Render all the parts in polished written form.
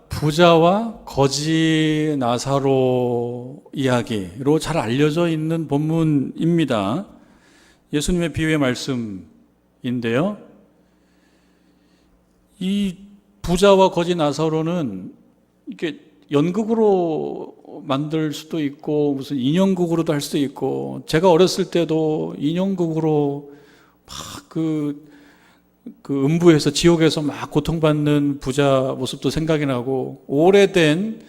부자와 거지 나사로 이야기로 잘 알려져 있는 본문입니다. 예수님의 비유의 말씀인데요. 이 부자와 거지 나사로는 이게 연극으로 만들 수도 있고 무슨 인형극으로도 할 수도 있고, 제가 어렸을 때도 인형극으로 막 그 음부에서, 지옥에서 막 고통받는 부자 모습도 생각이 나고, 오래된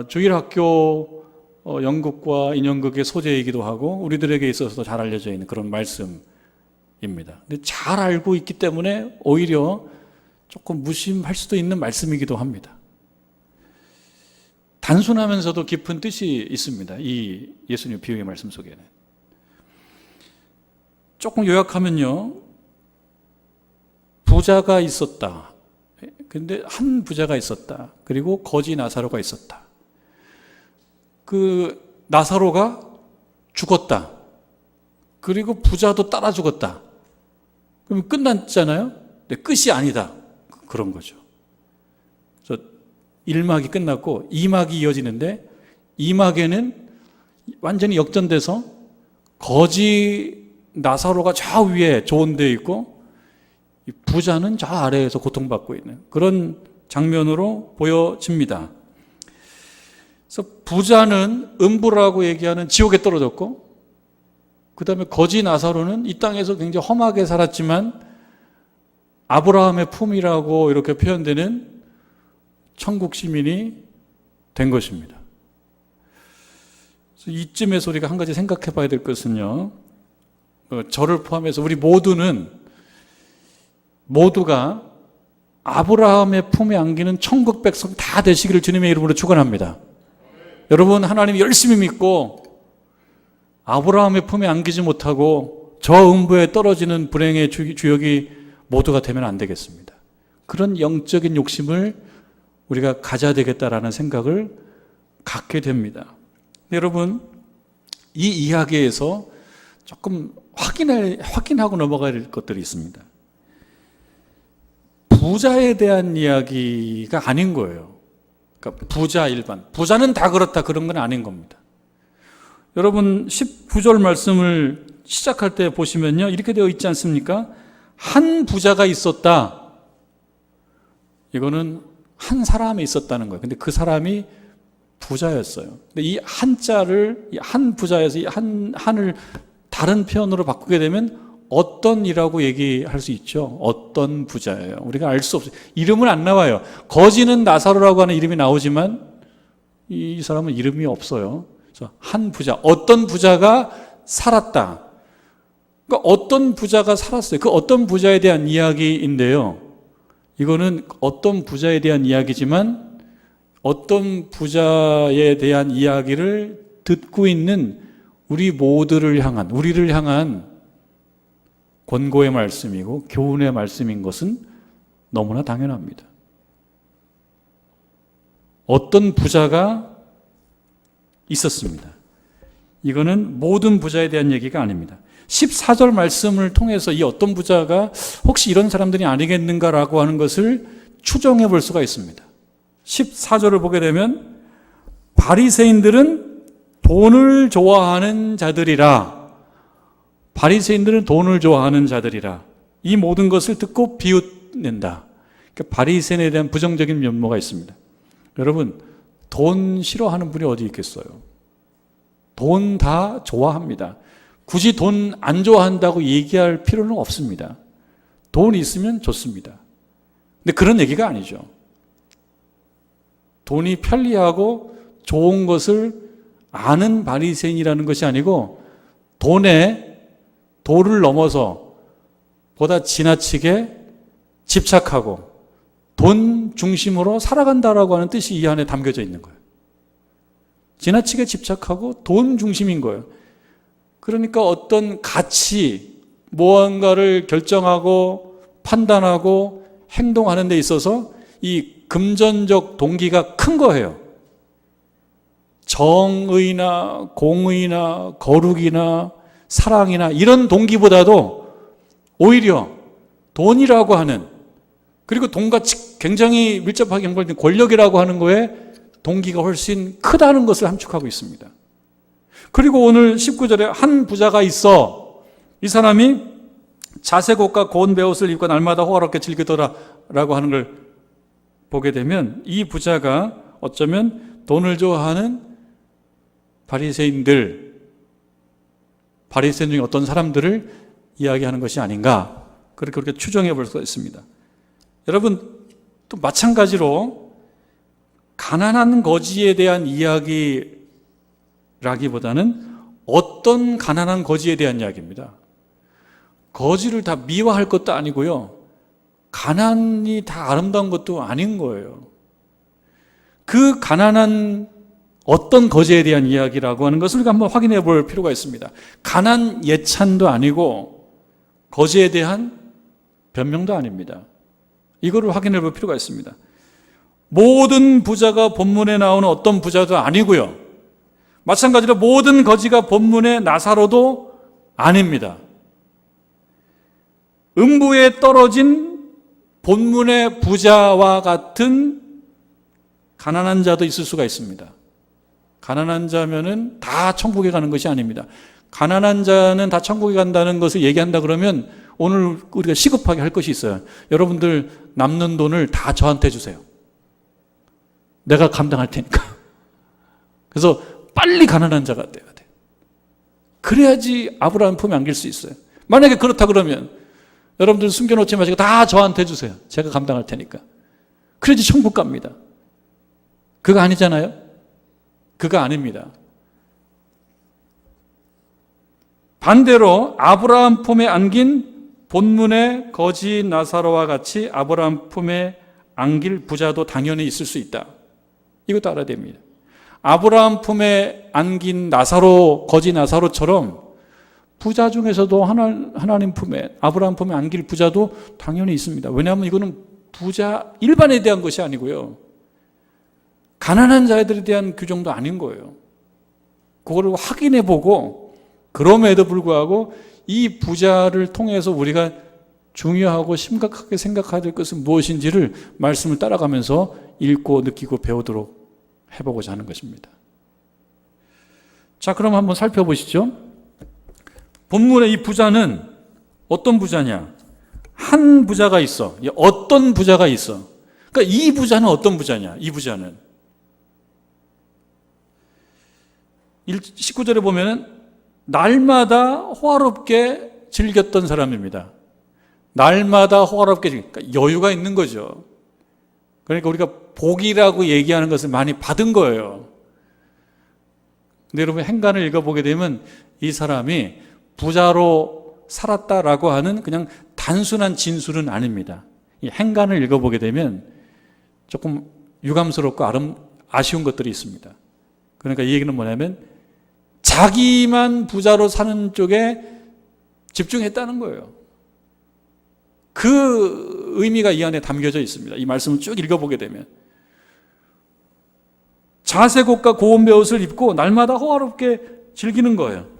주일학교 연극과 인형극의 소재이기도 하고 우리들에게 있어서도 잘 알려져 있는 그런 말씀입니다. 근데 잘 알고 있기 때문에 오히려 조금 무심할 수도 있는 말씀이기도 합니다. 단순하면서도 깊은 뜻이 있습니다. 이 예수님 비유의 말씀 속에는. 조금 요약하면요, 부자가 있었다. 근데 한 부자가 있었다. 그리고 거지 나사로가 있었다. 그 나사로가 죽었다. 그리고 부자도 따라 죽었다. 그럼 끝났잖아요? 근데 끝이 아니다. 그런 거죠. 그래서 1막이 끝났고 2막이 이어지는데, 2막에는 완전히 역전돼서 거지 나사로가 저 위에 좋은 데 있고 부자는 저 아래에서 고통받고 있는 그런 장면으로 보여집니다. 그래서 부자는 음부라고 얘기하는 지옥에 떨어졌고, 그 다음에 거지 나사로는 이 땅에서 굉장히 험하게 살았지만 아브라함의 품이라고 이렇게 표현되는 천국 시민이 된 것입니다. 그래서 이쯤에서 우리가 한 가지 생각해 봐야 될 것은요, 저를 포함해서 우리 모두가 아브라함의 품에 안기는 천국 백성 다 되시기를 주님의 이름으로 축원합니다. 여러분, 하나님 열심히 믿고 아브라함의 품에 안기지 못하고 저 음부에 떨어지는 불행의 주역이 모두가 되면 안 되겠습니다. 그런 영적인 욕심을 우리가 가져야 되겠다라는 생각을 갖게 됩니다. 여러분, 이 이야기에서 조금 확인하고 넘어가야 될 것들이 있습니다. 부자에 대한 이야기가 아닌 거예요. 그러니까 부자는 다 그렇다, 그런 건 아닌 겁니다. 여러분, 19절 말씀을 시작할 때 보시면요, 이렇게 되어 있지 않습니까? 한 부자가 있었다. 이거는 한 사람이 있었다는 거예요. 근데 그 사람이 부자였어요. 근데 이 한자를, 한 부자에서 이 한을 다른 표현으로 바꾸게 되면 어떤이라고 얘기할 수 있죠. 어떤 부자예요. 우리가 알 수 없어요. 이름은 안 나와요. 거지는 나사로라고 하는 이름이 나오지만 이 사람은 이름이 없어요. 그래서 한 부자, 어떤 부자가 살았다. 그러니까 어떤 부자가 살았어요. 그 어떤 부자에 대한 이야기인데요, 이거는 어떤 부자에 대한 이야기지만 어떤 부자에 대한 이야기를 듣고 있는 우리를 향한 권고의 말씀이고 교훈의 말씀인 것은 너무나 당연합니다. 어떤 부자가 있었습니다. 이거는 모든 부자에 대한 얘기가 아닙니다. 14절 말씀을 통해서 이 어떤 부자가 혹시 이런 사람들이 아니겠는가라고 하는 것을 추정해 볼 수가 있습니다. 14절을 보게 되면 바리새인들은 돈을 좋아하는 자들이라. 바리새인들은 돈을 좋아하는 자들이라. 이 모든 것을 듣고 비웃는다. 그러니까 바리새인에 대한 부정적인 면모가 있습니다. 여러분, 돈 싫어하는 분이 어디 있겠어요? 돈 다 좋아합니다. 굳이 돈 안 좋아한다고 얘기할 필요는 없습니다. 돈 있으면 좋습니다. 근데 그런 얘기가 아니죠. 돈이 편리하고 좋은 것을 아는 바리새인이라는 것이 아니고, 도를 넘어서 보다 지나치게 집착하고 돈 중심으로 살아간다라고 하는 뜻이 이 안에 담겨져 있는 거예요. 지나치게 집착하고 돈 중심인 거예요. 그러니까 어떤 가치, 무언가를 결정하고 판단하고 행동하는 데 있어서 이 금전적 동기가 큰 거예요. 정의나 공의나 거룩이나 사랑이나 이런 동기보다도 오히려 돈이라고 하는 그리고 돈과 굉장히 밀접하게 연관된 권력이라고 하는 거에 동기가 훨씬 크다는 것을 함축하고 있습니다. 그리고 오늘 19절에 한 부자가 있어. 이 사람이 자색옷과 고운 베옷을 입고 날마다 호화롭게 즐기더라 라고 하는 걸 보게 되면 이 부자가 어쩌면 돈을 좋아하는 바리새인 중에 어떤 사람들을 이야기하는 것이 아닌가, 그렇게 추정해 볼 수가 있습니다. 여러분, 또 마찬가지로 가난한 거지에 대한 이야기라기보다는 어떤 가난한 거지에 대한 이야기입니다. 거지를 다 미화할 것도 아니고요, 가난이 다 아름다운 것도 아닌 거예요. 그 가난한 어떤 거지에 대한 이야기라고 하는 것을 우리가 한번 확인해 볼 필요가 있습니다. 가난 예찬도 아니고 거지에 대한 변명도 아닙니다. 이거를 확인해 볼 필요가 있습니다. 모든 부자가 본문에 나오는 어떤 부자도 아니고요, 마찬가지로 모든 거지가 본문의 나사로도 아닙니다. 음부에 떨어진 본문의 부자와 같은 가난한 자도 있을 수가 있습니다. 가난한 자면은 다 천국에 가는 것이 아닙니다. 가난한 자는 다 천국에 간다는 것을 얘기한다 그러면 오늘 우리가 시급하게 할 것이 있어요. 여러분들 남는 돈을 다 저한테 주세요. 내가 감당할 테니까. 그래서 빨리 가난한 자가 돼야 돼요. 그래야지 아브라함 품에 안길 수 있어요. 만약에 그렇다 그러면 여러분들 숨겨놓지 마시고 다 저한테 주세요. 제가 감당할 테니까. 그래야지 천국 갑니다. 그거 아니잖아요? 그거 아닙니다. 반대로 아브라함 품에 안긴 본문의 거지 나사로와 같이 아브라함 품에 안길 부자도 당연히 있을 수 있다. 이것도 알아야 됩니다. 아브라함 품에 안긴 거지 나사로처럼 부자 중에서도 하나님 품에, 아브라함 품에 안길 부자도 당연히 있습니다. 왜냐하면 이거는 부자 일반에 대한 것이 아니고요, 가난한 자들에 대한 규정도 아닌 거예요. 그거를 확인해 보고, 그럼에도 불구하고 이 부자를 통해서 우리가 중요하고 심각하게 생각해야 될 것은 무엇인지를 말씀을 따라가면서 읽고 느끼고 배우도록 해보고자 하는 것입니다. 자, 그럼 한번 살펴보시죠. 본문의 이 부자는 어떤 부자냐? 한 부자가 있어. 어떤 부자가 있어. 그러니까 이 부자는 어떤 부자냐? 이 부자는 19절에 보면은 날마다 호화롭게 즐겼던 사람입니다. 날마다 호화롭게 그러니까 여유가 있는 거죠. 그러니까 우리가 복이라고 얘기하는 것을 많이 받은 거예요. 근데 여러분 행간을 읽어보게 되면 이 사람이 부자로 살았다라고 하는 그냥 단순한 진술은 아닙니다. 이 행간을 읽어보게 되면 조금 유감스럽고 아쉬운 것들이 있습니다. 그러니까 이 얘기는 뭐냐면 자기만 부자로 사는 쪽에 집중했다는 거예요. 그 의미가 이 안에 담겨져 있습니다. 이 말씀을 쭉 읽어보게 되면 자색옷과 고운 베옷을 입고 날마다 호화롭게 즐기는 거예요.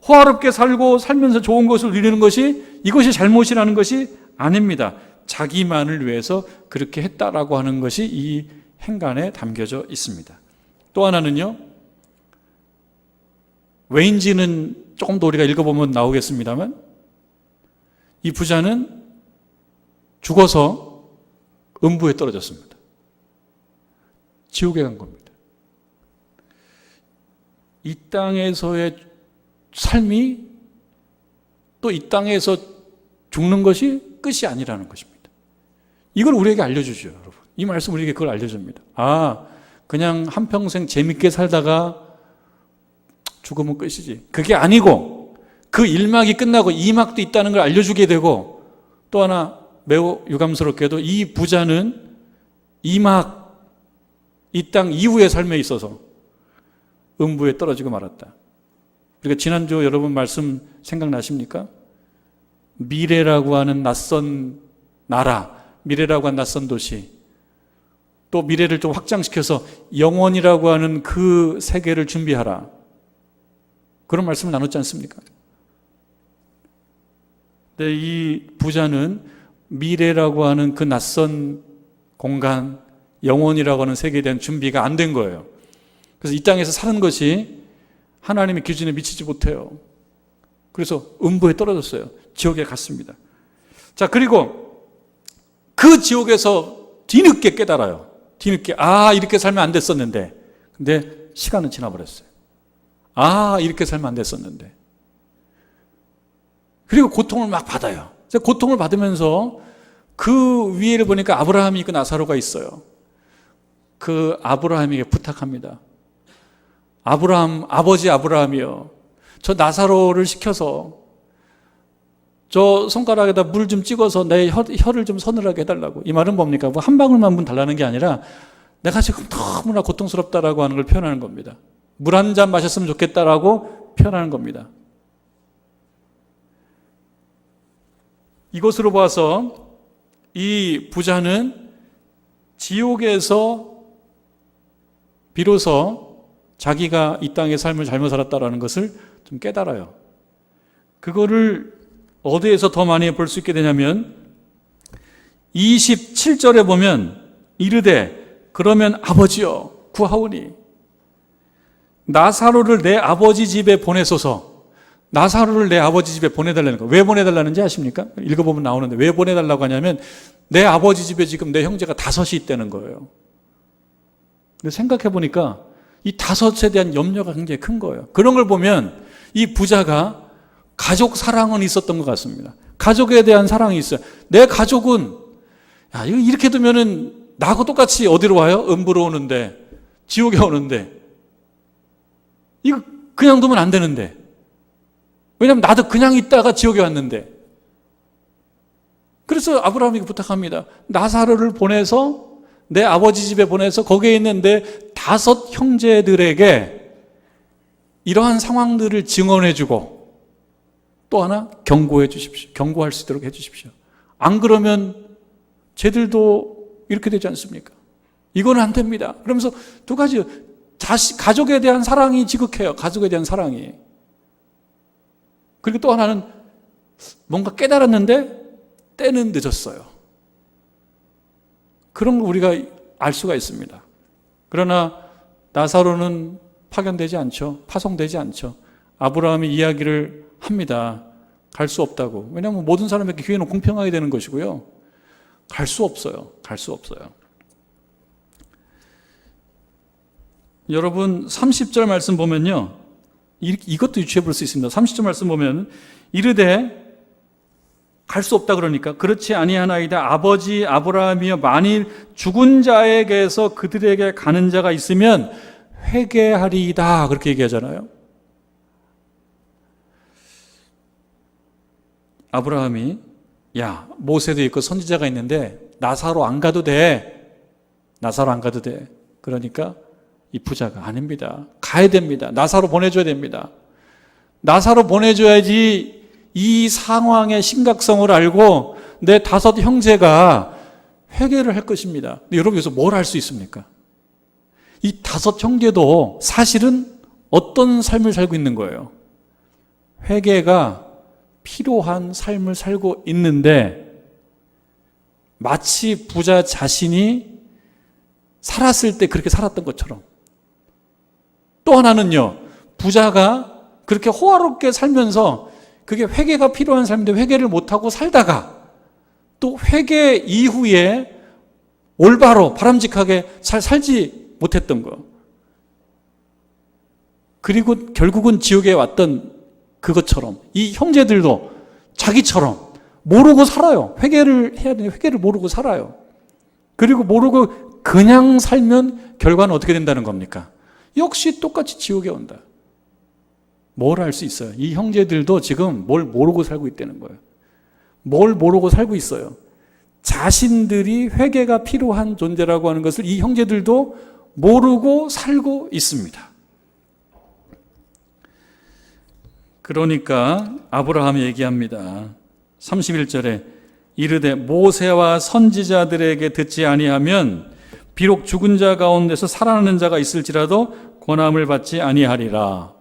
호화롭게 살면서 좋은 것을 누리는 것이, 이것이 잘못이라는 것이 아닙니다. 자기만을 위해서 그렇게 했다라고 하는 것이 이 행간에 담겨져 있습니다. 또 하나는요, 왜인지는 조금 더 우리가 읽어보면 나오겠습니다만, 이 부자는 죽어서 음부에 떨어졌습니다. 지옥에 간 겁니다. 이 땅에서의 삶이 또 이 땅에서 죽는 것이 끝이 아니라는 것입니다. 이걸 우리에게 알려주죠, 여러분. 이 말씀 우리에게 그걸 알려줍니다. 그냥 한평생 재밌게 살다가 죽으면 끝이지. 그게 아니고 그 1막이 끝나고 2막도 있다는 걸 알려주게 되고, 또 하나 매우 유감스럽게도 이 부자는 2막, 이 땅 이후의 삶에 있어서 음부에 떨어지고 말았다. 그러니까 지난주 여러분 말씀 생각나십니까? 미래라고 하는 낯선 나라, 미래라고 하는 낯선 도시, 또 미래를 좀 확장시켜서 영원이라고 하는 그 세계를 준비하라. 그런 말씀을 나눴지 않습니까? 근데 이 부자는 미래라고 하는 그 낯선 공간, 영혼이라고 하는 세계에 대한 준비가 안 된 거예요. 그래서 이 땅에서 사는 것이 하나님의 기준에 미치지 못해요. 그래서 음부에 떨어졌어요. 지옥에 갔습니다. 자, 그리고 그 지옥에서 뒤늦게 깨달아요. 뒤늦게, 이렇게 살면 안 됐었는데. 근데 시간은 지나버렸어요. 이렇게 살면 안 됐었는데. 그리고 고통을 막 받아요. 고통을 받으면서 그 위에를 보니까 아브라함이 있고 나사로가 있어요. 그 아브라함에게 부탁합니다. 아버지 아브라함이요. 저 나사로를 시켜서 저 손가락에다 물 좀 찍어서 내 혀를 좀 서늘하게 해달라고. 이 말은 뭡니까? 뭐 한 방울만 문 달라는 게 아니라 내가 지금 너무나 고통스럽다라고 하는 걸 표현하는 겁니다. 물 한 잔 마셨으면 좋겠다라고 표현하는 겁니다. 이것으로 봐서 이 부자는 지옥에서 비로소 자기가 이 땅의 삶을 잘못 살았다라는 것을 좀 깨달아요. 그거를 어디에서 더 많이 볼 수 있게 되냐면 27절에 보면 이르되 그러면 아버지여 구하오니 나사로를 내 아버지 집에 보내소서. 나사로를 내 아버지 집에 보내달라는 거. 왜 보내달라는지 아십니까? 읽어보면 나오는데 왜 보내달라고 하냐면 내 아버지 집에 지금 내 형제가 5이 있다는 거예요. 근데 생각해보니까 이 5에 대한 염려가 굉장히 큰 거예요. 그런 걸 보면 이 부자가 가족 사랑은 있었던 것 같습니다. 가족에 대한 사랑이 있어요. 내 가족은 이거 이렇게 두면은 나하고 똑같이 어디로 와요? 음부로 오는데, 지옥에 오는데, 이거 그냥 두면 안 되는데. 왜냐하면 나도 그냥 있다가 지옥에 왔는데. 그래서 아브라함에게 부탁합니다. 나사로를 보내서 내 아버지 집에 보내서 거기에 있는 내 5 형제들에게 이러한 상황들을 증언해주고 또 하나 경고해 주십시오. 경고할 수 있도록 해 주십시오. 안 그러면 쟤들도 이렇게 되지 않습니까? 이거는 안 됩니다. 그러면서 2가지 가족에 대한 사랑이 지극해요. 가족에 대한 사랑이. 그리고 또 하나는 뭔가 깨달았는데 때는 늦었어요. 그런 거 우리가 알 수가 있습니다. 그러나 나사로는 파견되지 않죠. 파송되지 않죠. 아브라함이 이야기를 합니다. 갈 수 없다고. 왜냐하면 모든 사람에게 기회는 공평하게 되는 것이고요. 갈 수 없어요. 갈 수 없어요. 여러분 30절 말씀 보면요. 이것도 유추해 볼 수 있습니다. 30절 말씀 보면 이르되 갈 수 없다 그러니까 그렇지 아니하나이다. 아버지 아브라함이여 만일 죽은 자에게서 그들에게 가는 자가 있으면 회개하리이다. 그렇게 얘기하잖아요. 아브라함이 모세도 있고 선지자가 있는데 나사로 안 가도 돼. 나사로 안 가도 돼. 그러니까 이 부자가 아닙니다. 가야 됩니다. 나사로 보내줘야 됩니다. 나사로 보내줘야지 이 상황의 심각성을 알고 내 5 형제가 회개를 할 것입니다. 근데 여러분 여기서 뭘 알 수 있습니까? 이 5 형제도 사실은 어떤 삶을 살고 있는 거예요? 회개가 필요한 삶을 살고 있는데 마치 부자 자신이 살았을 때 그렇게 살았던 것처럼 또 하나는요, 부자가 그렇게 호화롭게 살면서 그게 회개가 필요한 삶인데 회개를 못하고 살다가 또 회개 이후에 올바로 바람직하게 잘 살지 못했던 거. 그리고 결국은 지옥에 왔던 그것처럼 이 형제들도 자기처럼 모르고 살아요. 회개를 해야 되는데 회개를 모르고 살아요. 그리고 모르고 그냥 살면 결과는 어떻게 된다는 겁니까? 역시 똑같이 지옥에 온다. 뭘 알 수 있어요? 이 형제들도 지금 뭘 모르고 살고 있다는 거예요. 뭘 모르고 살고 있어요. 자신들이 회개가 필요한 존재라고 하는 것을 이 형제들도 모르고 살고 있습니다. 그러니까 아브라함이 얘기합니다. 31절에 이르되 모세와 선지자들에게 듣지 아니하면 비록 죽은 자 가운데서 살아나는 자가 있을지라도 권함을 받지 아니하리라.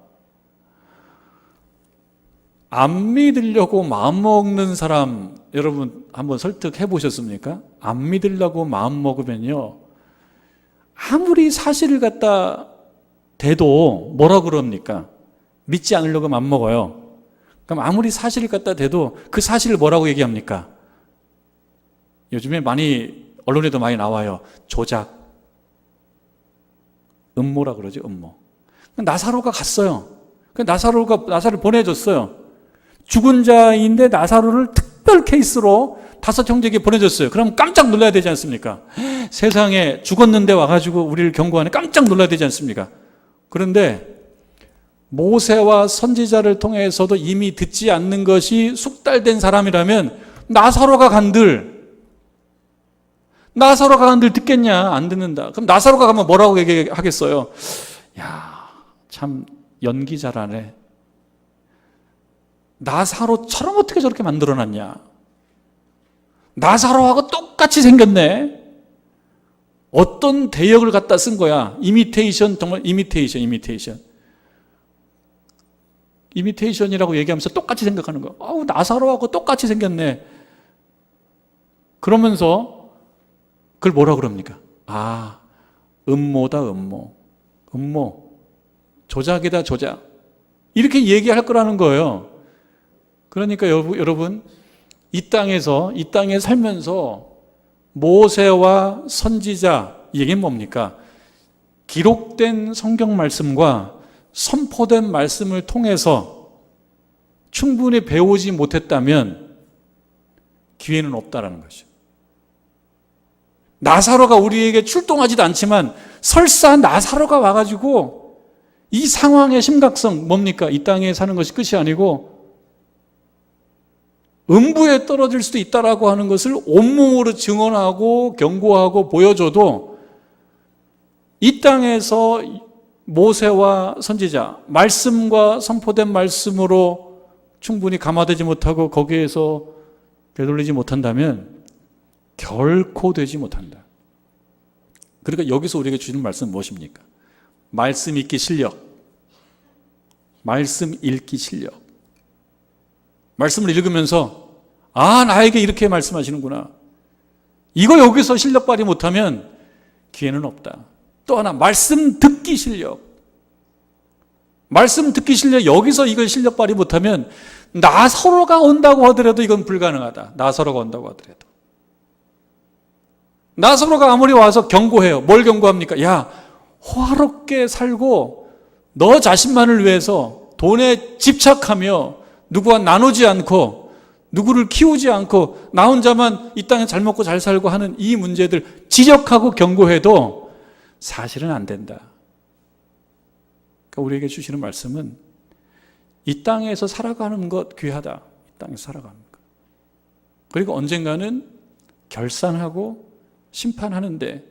안 믿으려고 마음먹는 사람 여러분 한번 설득해 보셨습니까? 안 믿으려고 마음먹으면요, 아무리 사실을 갖다 대도 뭐라 그럽니까? 믿지 않으려고 마음먹어요. 그럼 아무리 사실을 갖다 대도 그 사실을 뭐라고 얘기합니까? 요즘에 많이 언론에도 많이 나와요. 조작, 음모라 그러죠. 음모. 나사로가 갔어요. 나사로를 보내줬어요. 죽은 자인데 나사로를 특별 케이스로 5 형제에게 보내줬어요. 그럼 깜짝 놀라야 되지 않습니까? 세상에 죽었는데 와가지고 우리를 경고하네. 깜짝 놀라야 되지 않습니까? 그런데 모세와 선지자를 통해서도 이미 듣지 않는 것이 숙달된 사람이라면 나사로가 간들 듣겠냐? 안 듣는다. 그럼 나사로가 가면 뭐라고 얘기하겠어요? 야, 참 연기 잘하네. 나사로처럼 어떻게 저렇게 만들어놨냐? 나사로하고 똑같이 생겼네. 어떤 대역을 갖다 쓴 거야? 이미테이션, 정말 이미테이션이라고 얘기하면서 똑같이 생각하는 거야. 아우, 나사로하고 똑같이 생겼네. 그러면서 그걸 뭐라 그럽니까? 아, 음모다, 음모. 조작이다, 조작. 이렇게 얘기할 거라는 거예요. 그러니까 여러분, 이 땅에 살면서 모세와 선지자, 이 얘기는 뭡니까? 기록된 성경 말씀과 선포된 말씀을 통해서 충분히 배우지 못했다면 기회는 없다라는 것이죠. 나사로가 우리에게 출동하지도 않지만 설사 나사로가 와가지고 이 상황의 심각성 뭡니까? 이 땅에 사는 것이 끝이 아니고 음부에 떨어질 수도 있다라고 하는 것을 온몸으로 증언하고 경고하고 보여줘도 이 땅에서 모세와 선지자, 말씀과 선포된 말씀으로 충분히 감화되지 못하고 거기에서 되돌리지 못한다면 결코 되지 못한다. 그러니까 여기서 우리에게 주시는 말씀은 무엇입니까? 말씀 읽기 실력. 말씀을 읽으면서 아, 나에게 이렇게 말씀하시는구나. 이거 여기서 실력 발휘 못하면 기회는 없다. 또 하나, 말씀 듣기 실력. 여기서 이걸 실력 발휘 못하면 나사로가 온다고 하더라도 이건 불가능하다. 나사로가 아무리 와서 경고해요. 뭘 경고합니까? 야, 호화롭게 살고 너 자신만을 위해서 돈에 집착하며 누구와 나누지 않고 누구를 키우지 않고 나 혼자만 이 땅에 잘 먹고 잘 살고 하는 이 문제들 지적하고 경고해도 사실은 안 된다. 그러니까 우리에게 주시는 말씀은 이 땅에서 살아가는 것 귀하다. 이 땅에서 살아가는 것. 그리고 언젠가는 결산하고 심판하는데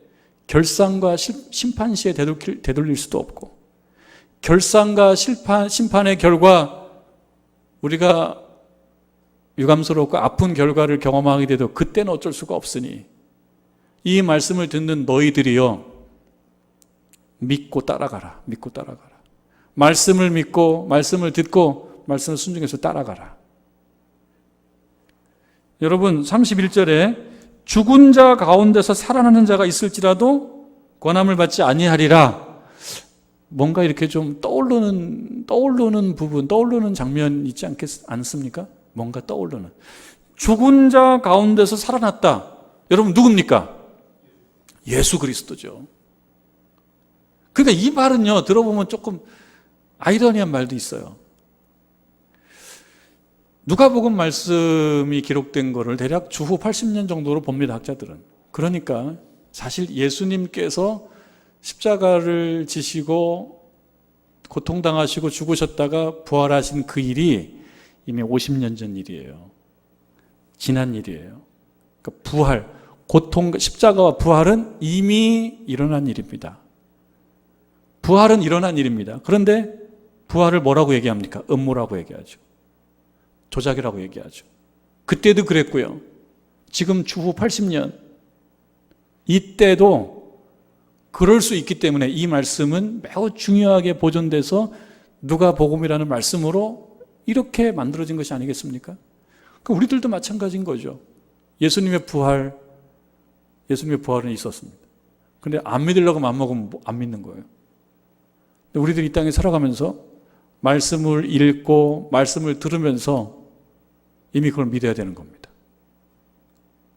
결산과 심판 시에 되돌릴 수도 없고 결산과 심판의 결과 우리가 유감스럽고 아픈 결과를 경험하게 돼도 그때는 어쩔 수가 없으니 이 말씀을 듣는 너희들이요 믿고 따라가라. 말씀을 믿고 말씀을 듣고 말씀을 순종해서 따라가라. 여러분 31절에 죽은 자 가운데서 살아나는 자가 있을지라도 권함을 받지 아니하리라. 뭔가 이렇게 좀 떠오르는 부분, 떠오르는 장면 있지 않습니까? 뭔가 떠오르는. 죽은 자 가운데서 살아났다. 여러분 누굽니까? 예수 그리스도죠. 그러니까 이 말은요, 들어보면 조금 아이러니한 말도 있어요. 누가복음 말씀이 기록된 거를 대략 주후 80년 정도로 봅니다, 학자들은. 그러니까 사실 예수님께서 십자가를 지시고 고통당하시고 죽으셨다가 부활하신 그 일이 이미 50년 전 일이에요. 지난 일이에요. 그러니까 부활, 고통, 십자가와 부활은 이미 일어난 일입니다. 부활은 일어난 일입니다. 그런데 부활을 뭐라고 얘기합니까? 음모라고 얘기하죠. 조작이라고 얘기하죠. 그때도 그랬고요. 지금 주후 80년 이때도 그럴 수 있기 때문에 이 말씀은 매우 중요하게 보존돼서 누가복음이라는 말씀으로 이렇게 만들어진 것이 아니겠습니까? 우리들도 마찬가지인 거죠. 예수님의 부활은 있었습니다. 근데 안 믿으려고 맘먹으면 안 믿는 거예요. 근데 우리들이 이 땅에 살아가면서 말씀을 읽고 말씀을 들으면서 이미 그걸 믿어야 되는 겁니다.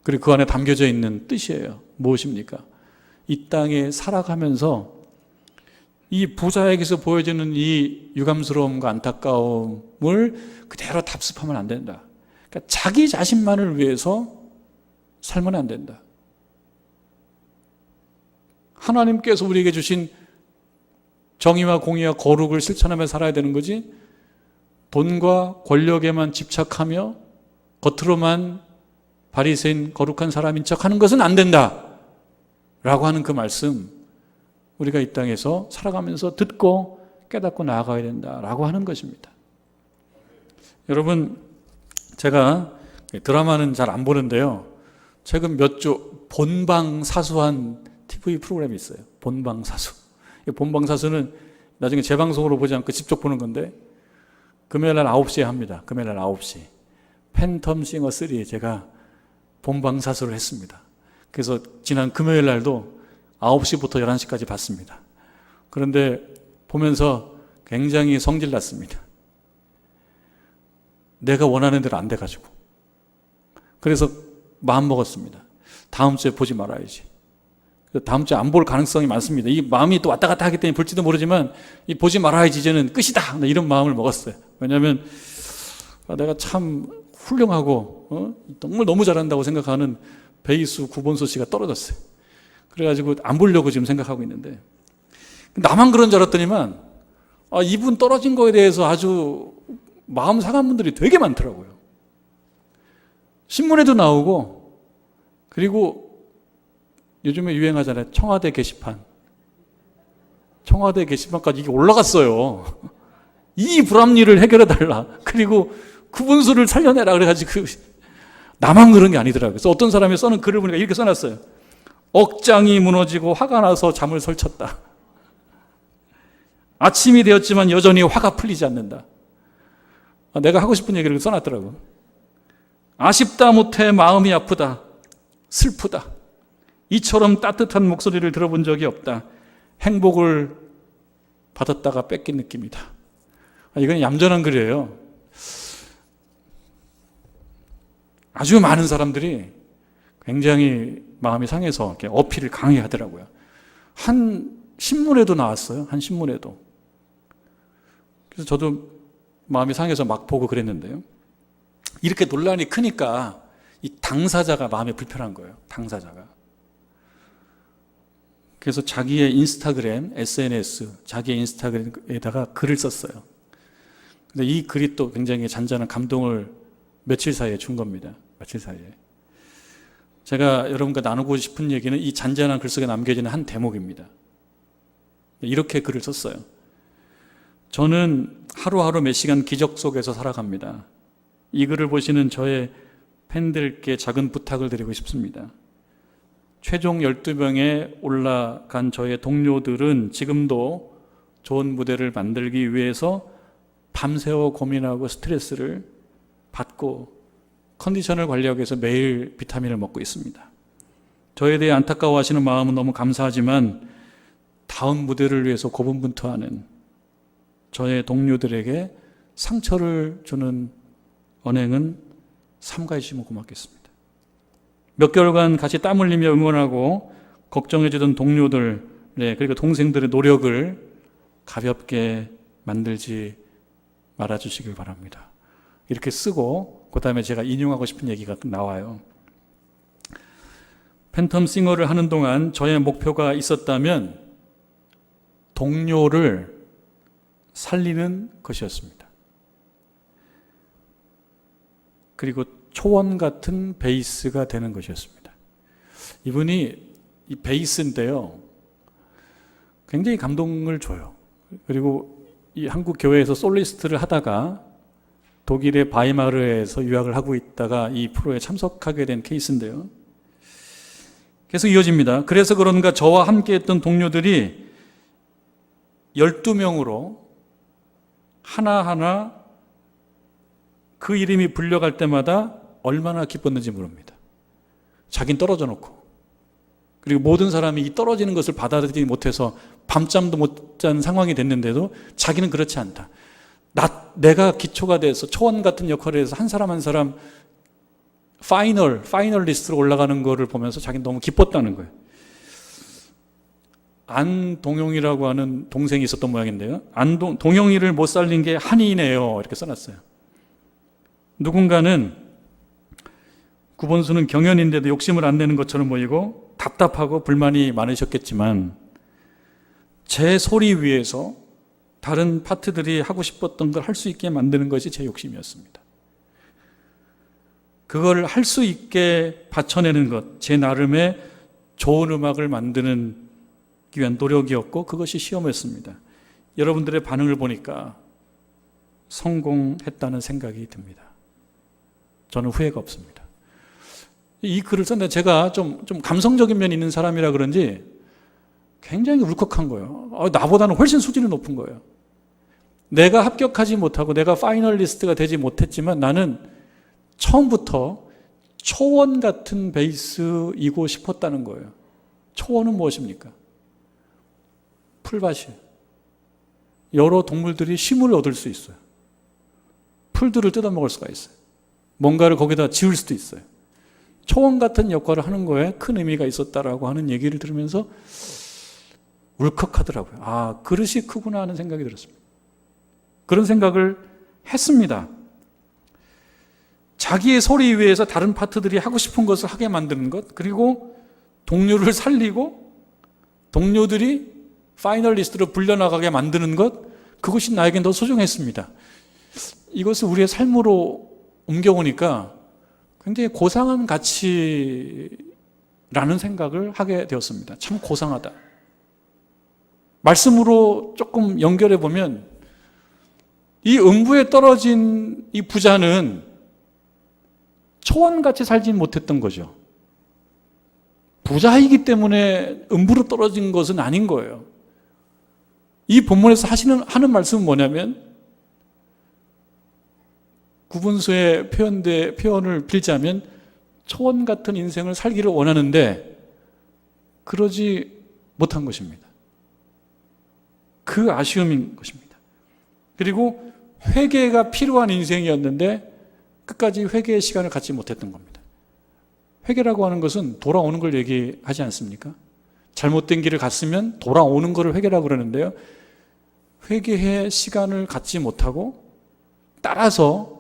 그리고 그 안에 담겨져 있는 뜻이에요. 무엇입니까? 이 땅에 살아가면서 이 부자에게서 보여지는 이 유감스러움과 안타까움을 그대로 답습하면 안 된다. 그러니까 자기 자신만을 위해서 살면 안 된다. 하나님께서 우리에게 주신 정의와 공의와 거룩을 실천하며 살아야 되는 거지, 돈과 권력에만 집착하며 겉으로만 바리새인 거룩한 사람인 척하는 것은 안 된다 라고 하는 그 말씀, 우리가 이 땅에서 살아가면서 듣고 깨닫고 나아가야 된다라고 하는 것입니다. 여러분, 제가 드라마는 잘 안 보는데요, 최근 몇 주 본방사수한 TV 프로그램이 있어요. 본방사수. 본방사수는 나중에 재방송으로 보지 않고 직접 보는 건데, 금요일 날 9시에 합니다. 금요일 날 9시. 팬텀 싱어 3 제가 본방사수를 했습니다. 그래서 지난 금요일 날도 9시부터 11시까지 봤습니다. 그런데 보면서 굉장히 성질났습니다. 내가 원하는 대로 안 돼가지고. 그래서 마음먹었습니다. 다음 주에 보지 말아야지. 다음 주에 안 볼 가능성이 많습니다. 이 마음이 또 왔다 갔다 하기 때문에 볼지도 모르지만, 이 보지 말아야지, 이제는 끝이다, 이런 마음을 먹었어요. 왜냐하면 내가 참 훌륭하고 정말 너무 잘한다고 생각하는 배이수 구본소 씨가 떨어졌어요. 그래가지고 안 보려고 지금 생각하고 있는데, 나만 그런 줄 알았더니만 이분 떨어진 거에 대해서 아주 마음 상한 분들이 되게 많더라고요. 신문에도 나오고, 그리고 요즘에 유행하잖아요. 청와대 게시판. 청와대 게시판까지 이게 올라갔어요. 이 불합리를 해결해달라. 그리고 구분수를 살려내라. 그래가지고 나만 그런 게 아니더라고요. 그래서 어떤 사람이 써는 글을 보니까 이렇게 써놨어요. 억장이 무너지고 화가 나서 잠을 설쳤다. 아침이 되었지만 여전히 화가 풀리지 않는다. 내가 하고 싶은 얘기를 써놨더라고요. 아쉽다 못해 마음이 아프다. 슬프다. 이처럼 따뜻한 목소리를 들어본 적이 없다. 행복을 받았다가 뺏긴 느낌이다. 이건 얌전한 글이에요. 아주 많은 사람들이 굉장히 마음이 상해서 이렇게 어필을 강하게 하더라고요. 한 신문에도 나왔어요. 한 신문에도. 그래서 저도 마음이 상해서 막 보고 그랬는데요. 이렇게 논란이 크니까 이 당사자가 마음이 불편한 거예요. 당사자가. 그래서 자기의 인스타그램, SNS, 자기의 인스타그램에다가 글을 썼어요. 근데 이 글이 또 굉장히 잔잔한 감동을 며칠 사이에 준 겁니다. 며칠 사이에. 제가 여러분과 나누고 싶은 얘기는 이 잔잔한 글 속에 남겨지는 한 대목입니다. 이렇게 글을 썼어요. 저는 하루하루 몇 시간 기적 속에서 살아갑니다. 이 글을 보시는 저의 팬들께 작은 부탁을 드리고 싶습니다. 최종 12명에 올라간 저의 동료들은 지금도 좋은 무대를 만들기 위해서 밤새워 고민하고 스트레스를 받고 컨디션을 관리하기 위해서 매일 비타민을 먹고 있습니다. 저에 대해 안타까워하시는 마음은 너무 감사하지만 다음 무대를 위해서 고군분투하는 저의 동료들에게 상처를 주는 언행은 삼가해 주시면 고맙겠습니다. 몇 개월간 같이 땀 흘리며 응원하고 걱정해 주던 동료들, 그리고 동생들의 노력을 가볍게 만들지 말아주시길 바랍니다. 이렇게 쓰고 그 다음에 제가 인용하고 싶은 얘기가 나와요. 팬텀 싱어를 하는 동안 저의 목표가 있었다면 동료를 살리는 것이었습니다. 그리고 초원 같은 베이스가 되는 것이었습니다. 이분이 이 베이스인데요, 굉장히 감동을 줘요. 그리고 이 한국 교회에서 솔리스트를 하다가 독일의 바이마르에서 유학을 하고 있다가 이 프로에 참석하게 된 케이스인데요. 계속 이어집니다. 그래서 그런가 저와 함께 했던 동료들이 12명으로 하나하나 그 이름이 불려갈 때마다 얼마나 기뻤는지 모릅니다. 자긴 떨어져 놓고, 그리고 모든 사람이 이 떨어지는 것을 받아들이지 못해서 밤잠도 못 잔 상황이 됐는데도 자기는 그렇지 않다. 내가 기초가 돼서 초원 같은 역할을 해서 한 사람 한 사람 파이널리스트로 올라가는 거를 보면서 자기는 너무 기뻤다는 거예요. 안동용이라고 하는 동생이 있었던 모양인데요. 동용이를 못 살린 게 한이네요. 이렇게 써놨어요. 누군가는 구본수는 경연인데도 욕심을 안 내는 것처럼 보이고 답답하고 불만이 많으셨겠지만 제 소리 위에서 다른 파트들이 하고 싶었던 걸 할 수 있게 만드는 것이 제 욕심이었습니다. 그걸 할 수 있게 받쳐내는 것, 제 나름의 좋은 음악을 만드는 위한 노력이었고 그것이 시험이었습니다. 여러분들의 반응을 보니까 성공했다는 생각이 듭니다. 저는 후회가 없습니다. 이 글을 썼는데 제가 좀 감성적인 면이 있는 사람이라 그런지 굉장히 울컥한 거예요. 나보다는 훨씬 수준이 높은 거예요. 내가 합격하지 못하고 내가 파이널리스트가 되지 못했지만 나는 처음부터 초원 같은 베이스이고 싶었다는 거예요. 초원은 무엇입니까? 풀밭이에요. 여러 동물들이 쉼을 얻을 수 있어요. 풀들을 뜯어먹을 수가 있어요. 뭔가를 거기다 지을 수도 있어요. 초원 같은 역할을 하는 거에 큰 의미가 있었다라고 하는 얘기를 들으면서 울컥하더라고요. 그릇이 크구나 하는 생각이 들었습니다. 그런 생각을 했습니다. 자기의 소리 위에서 다른 파트들이 하고 싶은 것을 하게 만드는 것, 그리고 동료를 살리고 동료들이 파이널리스트로 불려나가게 만드는 것, 그것이 나에겐 더 소중했습니다. 이것을 우리의 삶으로 옮겨오니까 굉장히 고상한 가치라는 생각을 하게 되었습니다. 참 고상하다. 말씀으로 조금 연결해 보면 이 음부에 떨어진 이 부자는 초원같이 살진 못했던 거죠. 부자이기 때문에 음부로 떨어진 것은 아닌 거예요. 이 본문에서 하는 말씀은 뭐냐면 구분수의 표현을 빌자면 초원 같은 인생을 살기를 원하는데 그러지 못한 것입니다. 그 아쉬움인 것입니다. 그리고 회개가 필요한 인생이었는데 끝까지 회개의 시간을 갖지 못했던 겁니다. 회개라고 하는 것은 돌아오는 걸 얘기하지 않습니까? 잘못된 길을 갔으면 돌아오는 것을 회개라고 그러는데요. 회개의 시간을 갖지 못하고 따라서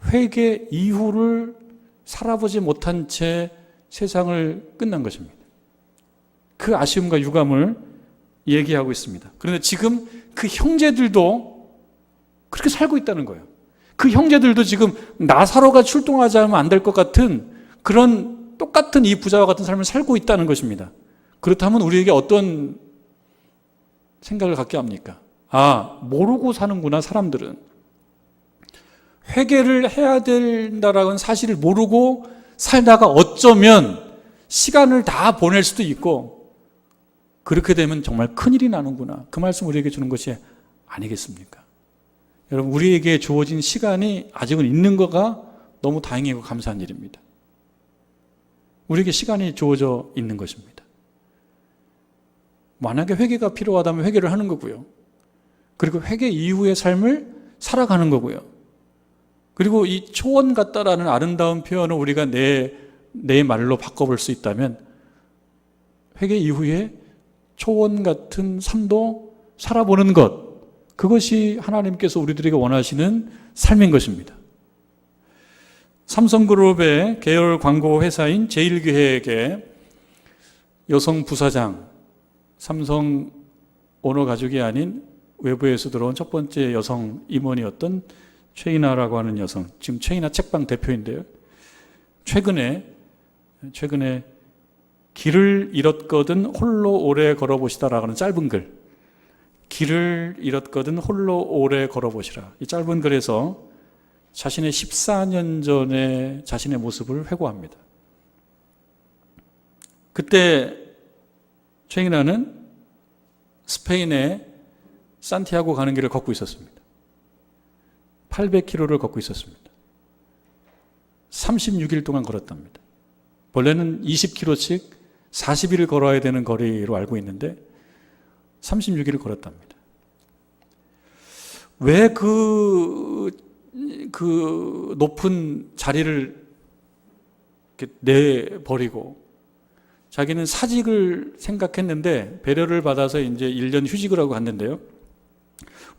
회개 이후를 살아보지 못한 채 세상을 끝난 것입니다. 그 아쉬움과 유감을 얘기하고 있습니다. 그런데 지금 그 형제들도 그렇게 살고 있다는 거예요. 그 형제들도 지금 나사로가 출동하지 않으면 안 될 것 같은 그런 똑같은 이 부자와 같은 삶을 살고 있다는 것입니다. 그렇다면 우리에게 어떤 생각을 갖게 합니까? 모르고 사는구나, 사람들은. 회개를 해야 된다라는 사실을 모르고 살다가 어쩌면 시간을 다 보낼 수도 있고 그렇게 되면 정말 큰일이 나는구나. 그 말씀 우리에게 주는 것이 아니겠습니까? 여러분, 우리에게 주어진 시간이 아직은 있는 거가 너무 다행이고 감사한 일입니다. 우리에게 시간이 주어져 있는 것입니다. 만약에 회개가 필요하다면 회개를 하는 거고요. 그리고 회개 이후의 삶을 살아가는 거고요. 그리고 이 초원 같다라는 아름다운 표현을 우리가 내 말로 바꿔볼 수 있다면 회개 이후에 초원 같은 삶도 살아보는 것, 그것이 하나님께서 우리들에게 원하시는 삶인 것입니다. 삼성그룹의 계열 광고 회사인 제일기획의 여성 부사장, 삼성 오너 가족이 아닌 외부에서 들어온 첫 번째 여성 임원이었던 최인아라고 하는 여성, 지금 최인아 책방 대표인데요. 최근에 길을 잃었거든 홀로 오래 걸어보시다라고 하는 짧은 글, 길을 잃었거든 홀로 오래 걸어보시라. 이 짧은 글에서 자신의 14년 전의 자신의 모습을 회고합니다. 그때 최인아는 스페인의 산티아고 가는 길을 걷고 있었습니다. 800km를 걷고 있었습니다. 36일 동안 걸었답니다. 원래는 20km씩 40일을 걸어야 되는 거리로 알고 있는데 36일을 걸었답니다. 왜 그 높은 자리를 이렇게 내버리고 자기는 사직을 생각했는데 배려를 받아서 이제 1년 휴직을 하고 갔는데요.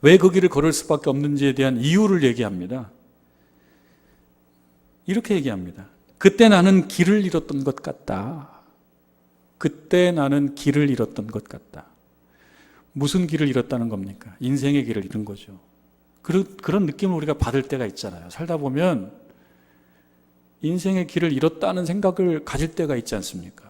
왜 그 길을 걸을 수밖에 없는지에 대한 이유를 얘기합니다. 이렇게 얘기합니다. 그때 나는 길을 잃었던 것 같다. 그때 나는 길을 잃었던 것 같다. 무슨 길을 잃었다는 겁니까? 인생의 길을 잃은 거죠. 그런 느낌을 우리가 받을 때가 있잖아요. 살다 보면 인생의 길을 잃었다는 생각을 가질 때가 있지 않습니까?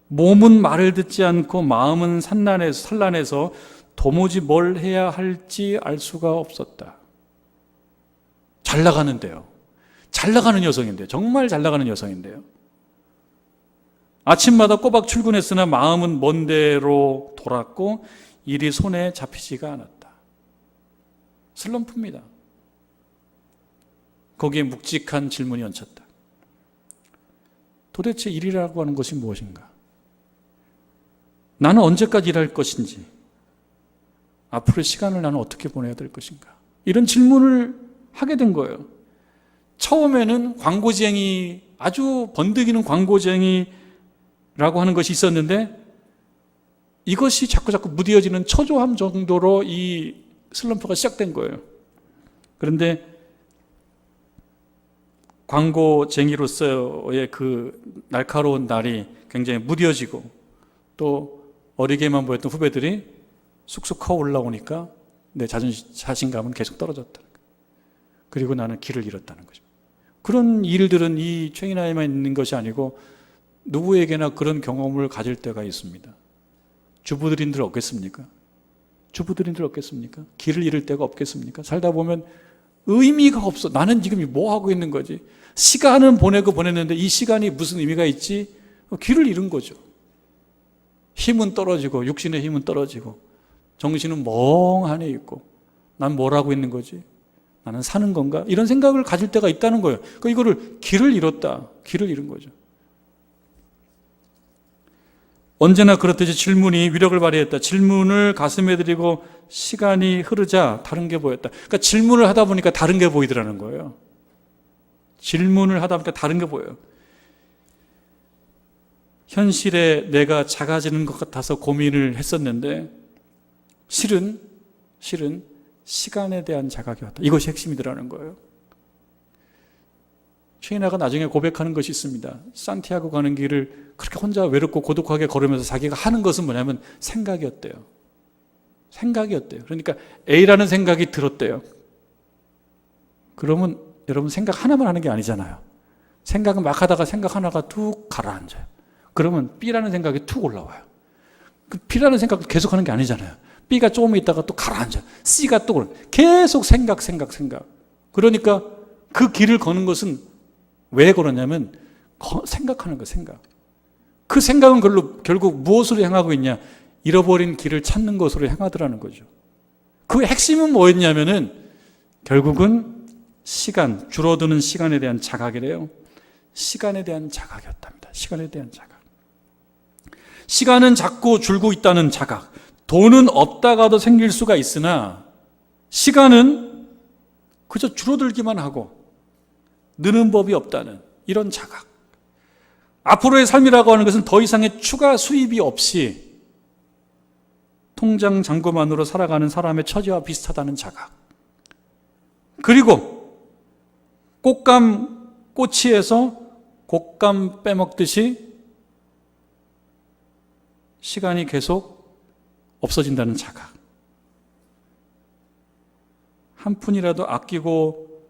몸은 말을 듣지 않고 마음은 산란해서 도무지 뭘 해야 할지 알 수가 없었다. 잘 나가는데요. 잘 나가는 여성인데요. 정말 잘 나가는 여성인데요. 아침마다 꼬박 출근했으나 마음은 먼 데로 돌았고 일이 손에 잡히지가 않았다. 슬럼프입니다. 거기에 묵직한 질문이 얹혔다. 도대체 일이라고 하는 것이 무엇인가? 나는 언제까지 일할 것인지, 앞으로의 시간을 나는 어떻게 보내야 될 것인가? 이런 질문을 하게 된 거예요. 처음에는 광고쟁이, 아주 번득이는 광고쟁이라고 하는 것이 있었는데 이것이 자꾸 무뎌지는 초조함 정도로 이 슬럼프가 시작된 거예요. 그런데 광고쟁이로서의 그 날카로운 날이 굉장히 무뎌지고 또 어리게만 보였던 후배들이 쑥쑥 커 올라오니까 내 자신감은 계속 떨어졌다. 그리고 나는 길을 잃었다는 거죠. 그런 일들은 이 최인아에만 있는 것이 아니고 누구에게나 그런 경험을 가질 때가 있습니다. 주부들인들 없겠습니까? 주부들인들 없겠습니까? 길을 잃을 때가 없겠습니까? 살다 보면 의미가 없어. 나는 지금 뭐 하고 있는 거지? 시간은 보냈는데 이 시간이 무슨 의미가 있지? 길을 잃은 거죠. 힘은 떨어지고 육신의 힘은 떨어지고 정신은 멍하니 있고 난 뭘 하고 있는 거지? 나는 사는 건가? 이런 생각을 가질 때가 있다는 거예요. 그러니까 이거를 길을 잃었다. 길을 잃은 거죠. 언제나 그렇듯이 질문이 위력을 발휘했다. 질문을 가슴에 들이고 시간이 흐르자 다른 게 보였다. 그러니까 질문을 하다 보니까 다른 게 보이더라는 거예요. 질문을 하다 보니까 다른 게 보여요. 현실에 내가 작아지는 것 같아서 고민을 했었는데 실은 시간에 대한 자각이 왔다. 이것이 핵심이더라는 거예요. 최인아가 나중에 고백하는 것이 있습니다. 산티아고 가는 길을 그렇게 혼자 외롭고 고독하게 걸으면서 자기가 하는 것은 뭐냐면 생각이었대요. 생각이었대요. 그러니까 A라는 생각이 들었대요. 그러면 여러분 생각 하나만 하는 게 아니잖아요. 생각은 막 하다가 생각 하나가 툭 가라앉아요. 그러면 B라는 생각이 툭 올라와요. 그 B라는 생각도 계속 하는 게 아니잖아요. B가 조금 있다가 또 가라앉아요. C가 또 올라와요. 계속 생각. 그러니까 그 길을 거는 것은 왜 그러냐면 생각하는 거예요. 생각. 그 생각은 결국 무엇으로 향하고 있냐? 잃어버린 길을 찾는 것으로 향하더라는 거죠. 그 핵심은 뭐였냐면은 결국은 시간, 줄어드는 시간에 대한 자각이래요. 시간에 대한 자각이었답니다. 시간에 대한 자각. 시간은 자꾸 줄고 있다는 자각. 돈은 없다가도 생길 수가 있으나 시간은 그저 줄어들기만 하고 느는 법이 없다는 이런 자각. 앞으로의 삶이라고 하는 것은 더 이상의 추가 수입이 없이 통장 잔고만으로 살아가는 사람의 처지와 비슷하다는 자각. 그리고 꽃감 꼬치에서 곶감 빼먹듯이 시간이 계속 없어진다는 자각. 한 푼이라도 아끼고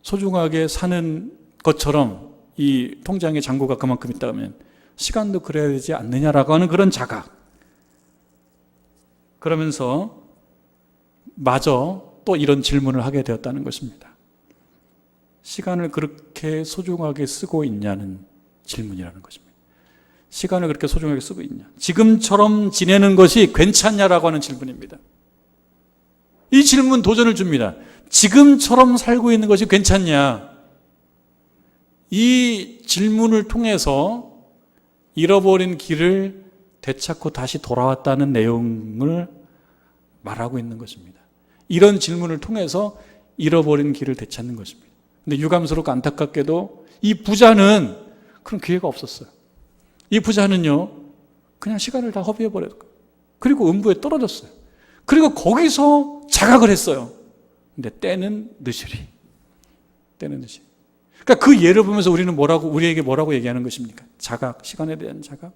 소중하게 사는 것처럼 이 통장의 잔고가 그만큼 있다면 시간도 그래야 되지 않느냐라고 하는 그런 자각. 그러면서 마저 또 이런 질문을 하게 되었다는 것입니다. 시간을 그렇게 소중하게 쓰고 있냐는 질문이라는 것입니다. 시간을 그렇게 소중하게 쓰고 있냐? 지금처럼 지내는 것이 괜찮냐라고 하는 질문입니다. 이 질문 도전을 줍니다. 지금처럼 살고 있는 것이 괜찮냐? 이 질문을 통해서 잃어버린 길을 되찾고 다시 돌아왔다는 내용을 말하고 있는 것입니다. 이런 질문을 통해서 잃어버린 길을 되찾는 것입니다. 근데 유감스럽고 안타깝게도 이 부자는 그런 기회가 없었어요. 이 부자는요, 그냥 시간을 다 허비해버렸고, 그리고 음부에 떨어졌어요. 그리고 거기서 자각을 했어요. 근데 때는 늦으리. 때는 늦으리. 그러니까 그 예를 보면서 우리에게 뭐라고 얘기하는 것입니까? 자각, 시간에 대한 자각.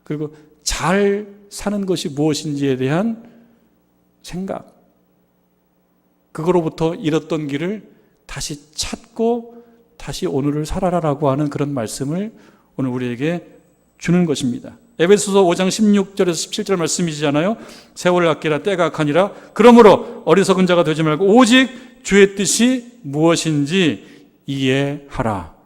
그리고 잘 사는 것이 무엇인지에 대한 생각. 그거로부터 잃었던 길을 다시 찾고 다시 오늘을 살아라라고 하는 그런 말씀을 오늘 우리에게 주는 것입니다. 에베소서 5장 16절에서 17절 말씀이잖아요. 세월을 아끼라 때가 악하니라. 그러므로 어리석은 자가 되지 말고 오직 주의 뜻이 무엇인지 이해하라.